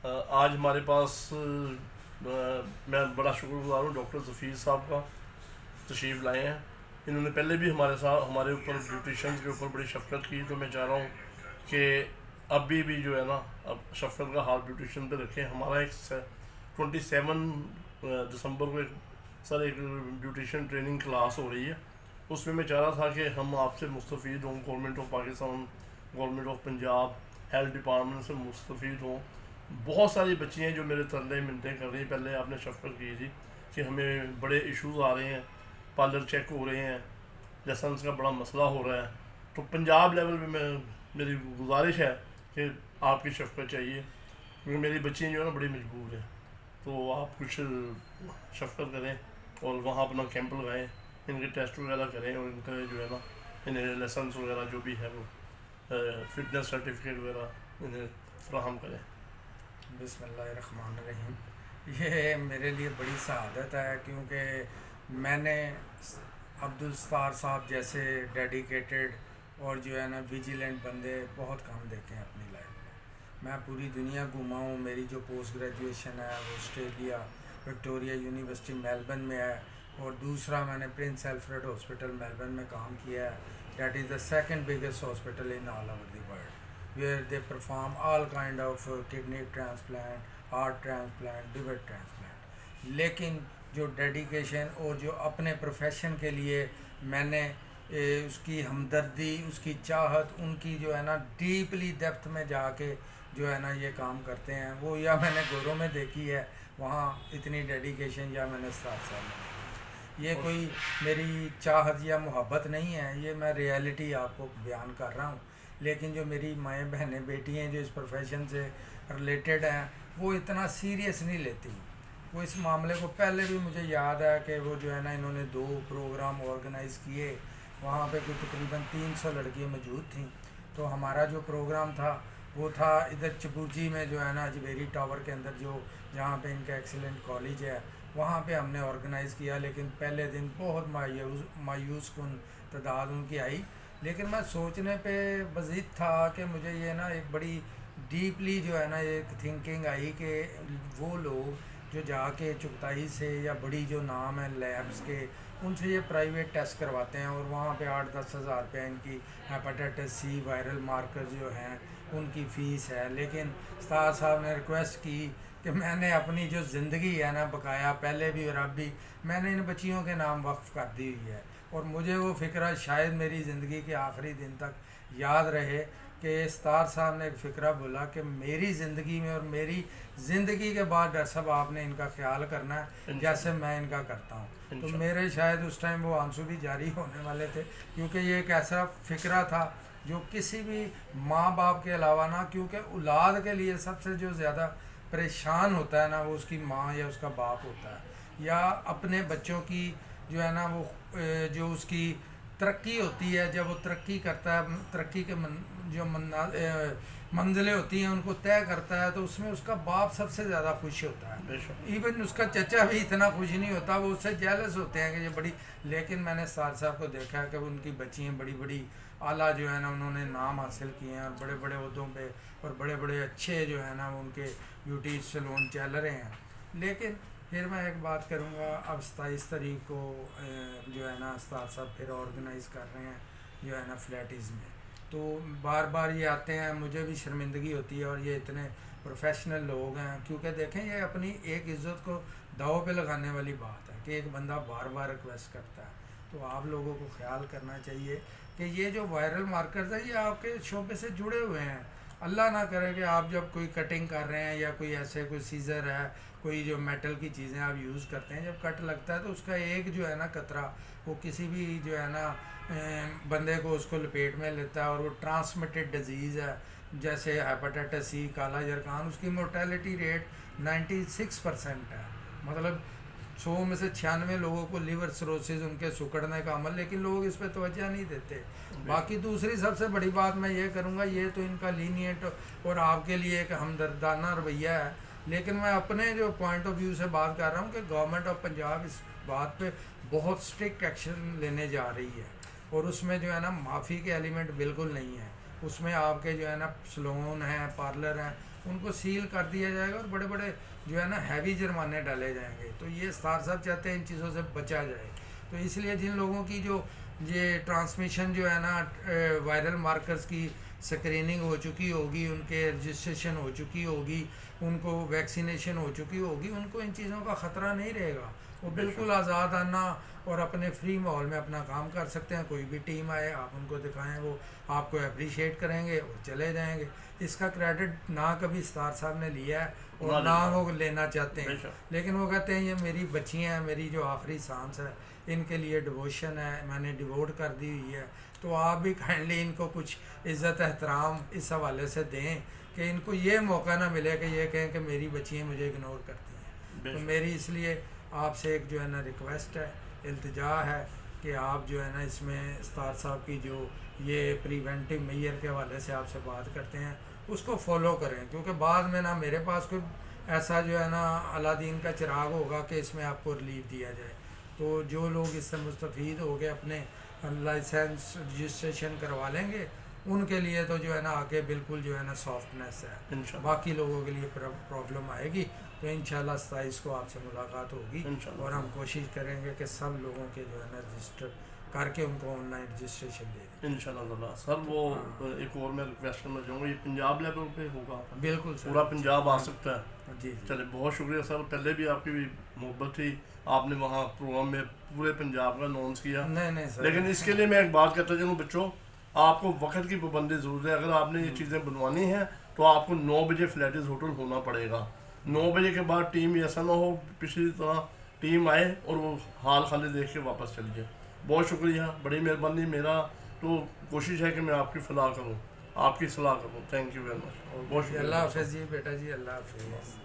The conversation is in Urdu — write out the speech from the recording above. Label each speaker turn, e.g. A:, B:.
A: آج ہمارے پاس میں بڑا شکر گزار ہوں ڈاکٹر ظفیر صاحب کا، تشریف لائے ہیں۔ انہوں نے پہلے بھی ہمارے ساتھ ہمارے اوپر بیوٹیشنز کے اوپر بڑی شفقت کی، تو میں چاہ رہا ہوں کہ ابھی بھی جو ہے نا اب شفقت کا ہاتھ بیوٹیشن پہ رکھیں۔ ہمارا ایک 27 دسمبر کو ایک بیوٹیشن ٹریننگ کلاس ہو رہی ہے، اس میں چاہ رہا تھا کہ ہم آپ سے مستفید ہوں، government of Pakistan, government of Punjab, health department سے مستفید ہوں۔ بہت ساری بچی ہیں جو میرے ترلے منتیں کر رہی ہیں، پہلے آپ نے شفقت کی تھی کہ ہمیں بڑے ایشوز آ رہے ہیں، پارلر چیک ہو رہے ہیں، لائسنس کا بڑا مسئلہ ہو رہا ہے، تو پنجاب لیول پہ میری گزارش ہے کہ آپ کی شفقت چاہیے، کیونکہ میری بچیاں جو ہے نا بڑی مجبور ہیں، تو آپ کچھ شفقت کریں اور وہاں اپنا کیمپ لگائیں، ان کے ٹیسٹ وغیرہ کریں، اور ان کا جو ہے نا انہیں لائسنس وغیرہ جو بھی ہے وہ فٹنس سرٹیفکیٹ وغیرہ انہیں فراہم کریں۔
B: بسم اللہ الرحمن الرحیم۔ یہ میرے لیے بڑی سعادت ہے کیونکہ میں نے عبدالستار صاحب جیسے ڈیڈیکیٹڈ اور جو ہے نا ویجیلنٹ بندے بہت کم دیکھے ہیں اپنی لائف میں پوری دنیا گھوما ہوں۔ میری جو پوسٹ گریجویشن ہے وہ آسٹریلیا وکٹوریا یونیورسٹی میلبرن میں ہے، اور دوسرا میں نے پرنس ایلفریڈ ہاسپٹل میلبرن میں کام کیا ہے۔ That is the second biggest hospital in all over the world where they perform all kind of kidney transplant, heart transplant, liver transplant۔ لیکن جو ڈیڈیکیشن اور جو اپنے پروفیشن کے لیے میں نے اس کی ہمدردی، اس کی چاہت، ان کی جو ہے نا ڈیپلی ڈیپتھ میں جا کے جو ہے نا یہ کام کرتے ہیں، وہ یا میں نے گوروں میں دیکھی ہے وہاں اتنی ڈیڈیکیشن، یا میں نے 7 سال میں دیکھی ہے۔ یہ کوئی میری چاہت یا محبت نہیں ہے، یہ میں ریالٹی آپ کو بیان کر رہا ہوں۔ لیکن جو میری مائیں بہنیں بیٹی ہیں جو اس پروفیشن سے ریلیٹڈ ہیں، وہ اتنا سیریس نہیں لیتی۔ وہ اس معاملے کو پہلے بھی مجھے یاد ہے کہ وہ جو ہے نا انہوں نے 2 پروگرام آرگنائز کیے، وہاں پہ کوئی تقریباً 300 لڑکیاں موجود تھیں۔ تو ہمارا جو پروگرام تھا وہ تھا ادھر چبوجی میں جو ہے نا جویری ٹاور کے اندر، جو جہاں پہ ان کا ایکسیلنٹ کالج ہے، وہاں پہ ہم نے آرگنائز کیا۔ لیکن پہلے دن بہت مایوس کن تعداد ان کی آئی، لیکن میں سوچنے پہ مزید تھا کہ مجھے یہ نا ایک بڑی ڈیپلی جو ہے نا ایک تھنکنگ آئی کہ وہ لوگ جو جا کے چغتائی سے یا بڑی جو نام ہے لیبس کے، ان سے یہ پرائیویٹ ٹیسٹ کرواتے ہیں، اور وہاں پہ 8-10 ہزار روپے ان کی ہیپاٹائٹس سی وائرل مارکر جو ہیں ان کی فیس ہے۔ لیکن استاد صاحب نے ریکویسٹ کی کہ میں نے اپنی جو زندگی ہے نا بقایا پہلے بھی اور اب بھی میں نے ان بچیوں کے نام وقف کر دی ہوئی ہے، اور مجھے وہ فکرہ شاید میری زندگی کے آخری دن تک یاد رہے کہ استار صاحب نے ایک فکرہ بولا کہ میری زندگی میں اور میری زندگی کے بعد ڈاکٹر صاحب آپ نے ان کا خیال کرنا ہے جیسے میں ان کا کرتا ہوں۔ تو میرے شاید اس ٹائم وہ آنسو بھی جاری ہونے والے تھے، کیونکہ یہ ایک ایسا فکرہ تھا جو کسی بھی ماں باپ کے علاوہ نا، کیونکہ اولاد کے لیے سب سے جو زیادہ پریشان ہوتا ہے نا وہ اس کی ماں یا اس کا باپ ہوتا ہے، یا اپنے بچوں کی جو ہے نا وہ جو اس کی ترقی ہوتی ہے، جب وہ ترقی کرتا ہے، ترقی کے جو منزلیں ہوتی ہیں ان کو طے کرتا ہے، تو اس میں اس کا باپ سب سے زیادہ خوش ہوتا ہے۔ ایون اس کا چچا بھی اتنا خوش نہیں ہوتا، وہ اس سے جیلس ہوتے ہیں کہ یہ بڑی، لیکن میں نے سار صاحب کو دیکھا کہ ان کی بچیاں بڑی بڑی اعلیٰ جو ہے نا انہوں نے نام حاصل کیے ہیں، اور بڑے بڑے عہدوں پہ، اور بڑے بڑے اچھے جو ہے نا ان کے بیوٹی سیلون چل رہے ہیں۔ لیکن پھر میں ایک بات کروں گا، اب 27 تاریخ کو جو ہے نا استاد صاحب پھر آرگنائز کر رہے ہیں جو ہے نا فلیٹیز میں، تو بار بار یہ آتے ہیں، مجھے بھی شرمندگی ہوتی ہے، اور یہ اتنے پروفیشنل لوگ ہیں، کیونکہ دیکھیں یہ اپنی ایک عزت کو داؤ پہ لگانے والی بات ہے کہ ایک بندہ بار بار ریکویسٹ کرتا ہے۔ تو آپ لوگوں کو خیال کرنا چاہیے کہ یہ جو وائرل مارکرز ہیں یہ آپ کے شعبے سے جڑے ہوئے ہیں۔ اللہ نہ کرے کہ آپ جب کوئی کٹنگ کر رہے ہیں یا کوئی ایسے کوئی سیزر ہے، کوئی جو میٹل کی چیزیں آپ یوز کرتے ہیں، جب کٹ لگتا ہے تو اس کا ایک جو ہے نا قطرہ وہ کسی بھی جو ہے نا بندے کو اس کو لپیٹ میں لیتا ہے، اور وہ ٹرانسمیٹڈ ڈیزیز ہے جیسے ہیپاٹائٹس سی، کالا جرقان، اس کی مورٹیلٹی ریٹ 96% ہے۔ مطلب 100 میں سے 96 لوگوں کو لیور سروسز ان کے سکڑنے کا عمل، لیکن لوگ اس پہ توجہ نہیں دیتے۔ باقی دوسری سب سے بڑی بات میں یہ کروں گا، یہ تو ان کا لینیٹ اور آپ کے لیے ایک ہمدردانہ رویہ ہے، لیکن میں اپنے جو پوائنٹ آف ویو سے بات کر رہا ہوں کہ گورنمنٹ آف پنجاب اس بات پہ بہت اسٹرکٹ ایکشن لینے جا رہی ہے، اور اس میں جو ہے نا معافی کے ایلیمنٹ بالکل نہیں ہے۔ اس میں آپ کے جو ہے نا سلون ہیں، پارلر ہیں، ان کو سیل کر دیا جائے گا اور بڑے بڑے جو ہے نا ہیوی جرمانے ڈالے جائیں گے. تو یہ اسٹار صاحب چاہتے ہیں ان چیزوں سے بچا جائے. تو اس لیے جن لوگوں کی جو یہ ٹرانسمیشن جو ہے نا وائرل مارکرز کی سکریننگ ہو چکی ہوگی, ان کے رجسٹریشن ہو چکی ہوگی, ان کو ویکسینیشن ہو چکی ہوگی, ان کو ان چیزوں کا خطرہ نہیں رہے گا. وہ بالکل آزاد آنا اور اپنے فری ماحول میں اپنا کام کر سکتے ہیں. کوئی بھی ٹیم آئے آپ ان کو دکھائیں, وہ آپ کو اپریشیٹ کریں گے اور چلے جائیں گے. اس کا کریڈٹ نہ کبھی اسٹار صاحب نے لیا ہے اور نہ وہ لینا چاہتے ہیں, لیکن وہ کہتے ہیں یہ میری بچیاں ہیں, میری جو آخری سانس ہے, ان کے لیے ڈیووشن ہے, میں نے ڈیووٹ کر دی ہوئی ہے. تو آپ بھی کائنڈلی ان کو کچھ عزت احترام اس حوالے سے دیں کہ ان کو یہ موقع نہ ملے کہ یہ کہیں کہ میری بچیاں مجھے اگنور کرتی ہیں. تو میری اس لیے آپ سے ایک جو ہے نا ریکویسٹ ہے, التجا ہے کہ آپ جو ہے نا اس میں اسٹار صاحب کی جو یہ پریونٹیو میئر کے حوالے سے آپ سے بات کرتے ہیں اس کو فالو کریں, کیونکہ بعد میں نہ میرے پاس کوئی ایسا جو ہے نا علادین کا چراغ ہوگا کہ اس میں آپ کو ریلیف دیا جائے. تو جو لوگ اس سے مستفید ہو گئے اپنے لائسنس رجسٹریشن کروا لیں گے, ان کے لیے تو جو ہے نا آگے بالکل جو ہے نا سافٹنیس ہے. باقی لوگوں کے لیے پرابلم آئے گی. تو انشاءاللہ 27 کو آپ سے ملاقات ہوگی اور ہم کوشش کریں گے کہ سب لوگوں کے جو ہے نا رجسٹر کر کے ان کو آن لائن رجسٹریشن دے دیں
A: انشاءاللہ. سر وہ ایک اور میں ریکویسٹ کرنا چاہوں گا, یہ پنجاب لیول پہ ہوگا,
B: بالکل
A: پورا پنجاب آ سکتا ہے.
B: جی
A: چلے بہت شکریہ سر, پہلے بھی آپ کی بھی محبت تھی, آپ نے وہاں پروگرام میں پورے پنجاب کا اناؤنس کیا.
B: نہیں سر,
A: لیکن اس کے لیے میں ایک بات کہتا چلوں بچوں, آپ کو وقت کی پابندی ضرورت ہے. اگر آپ نے یہ چیزیں بنوانی ہیں تو آپ کو 9 بجے فلیٹز ہوٹل ہونا پڑے گا. 9 بجے کے بعد ٹیم ایسا نہ ہو پچھلی طرح ٹیم آئے اور وہ حال خالی دیکھ کے واپس چلی جائے. بہت شکریہ, بڑی مہربانی. میرا تو کوشش ہے کہ میں آپ کی فلاح کروں, آپ کی صلاح کروں. Thank you very much. بہت شکریہ.
B: اللہ حافظ جی بیٹا جی, اللہ حافظ.